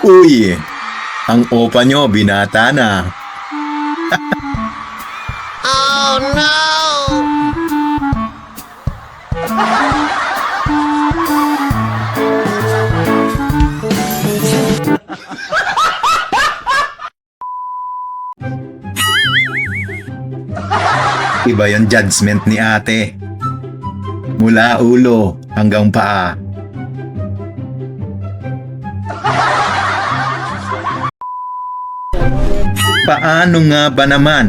Uy, ang opa nyo binata na. Oh no! Iba yung judgment ni ate. Mula ulo hanggang paa. Paano nga ba naman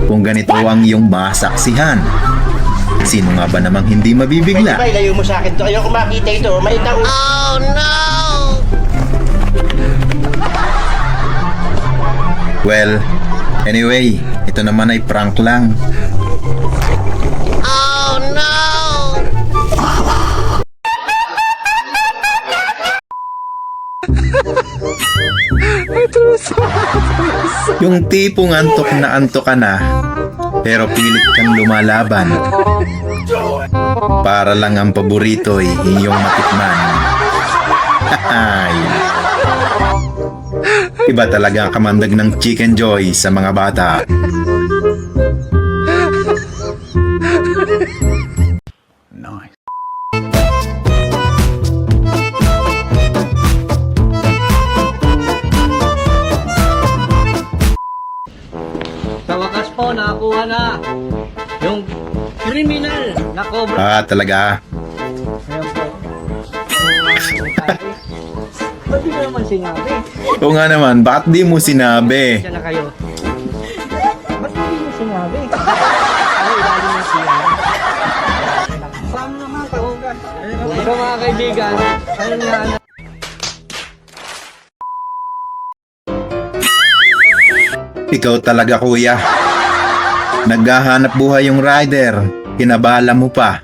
kung ganito ang iyong masaksihan? Sino nga ba namang hindi mabibigla? Bay, layo mo sa akin to. Ayoko makita ito. May tao. Oh no! Well, anyway, ito naman ay prank lang. Oh no! Yung tipong antok ka na, pero pilit kang lumalaban. Para lang ang paborito ay iyong matikman. Ay. Iba talaga ang kamandag ng Chicken Joy sa mga bata. Nice. Sa wakas po, nakakuha na yung criminal na cobra. Ah, talaga. Ayan po. Ba't di ko naman sinabi? Oo nga naman, bakit di mo sinabi? Siya na kayo. Ba't di mo sinabi? Ano ilalim ng sinabi? Paano naman kahugan? So mga kaibigan, ano nga na? Ikaw talaga kuya. Naghahanap buhay yung rider. Kinabala mo pa.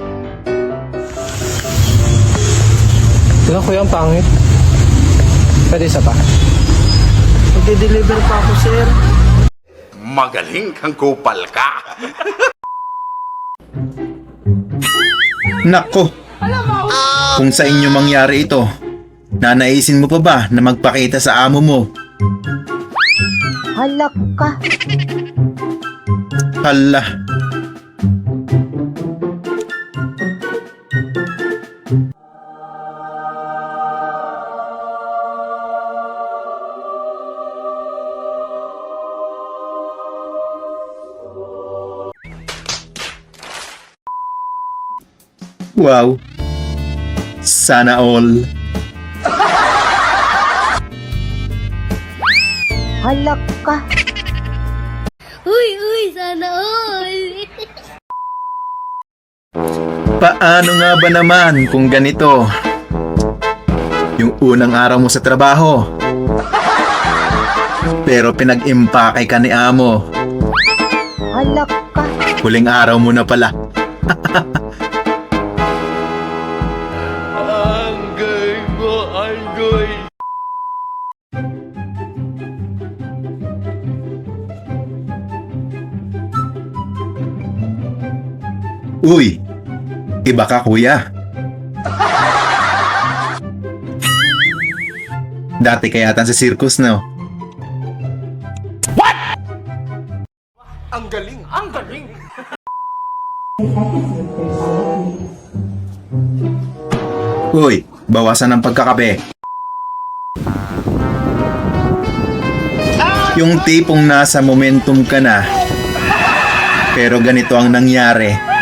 Ano kuya, ang pangit. Pwede isa pa. Magde-deliver pa ako, sir. Magaling kang kupal ka. Nako! Kung sa inyo mangyari ito, nanaisin mo pa ba na magpakita sa amo mo? Halak ka. Hala! Wow! Sana all! Halak ka. Uy, sana all! Paano nga ba naman kung ganito? Yung unang araw mo sa trabaho, pero pinag-impake ka ni amo. Halak ka. Huling araw mo na pala. Uy! Iba ka kuya. Dati ka yata sa circus, no? Ang galing, ang galing. Uy! Bawasan ng pagkakape. Yung tipong nasa momentum ka na, pero ganito ang nangyari.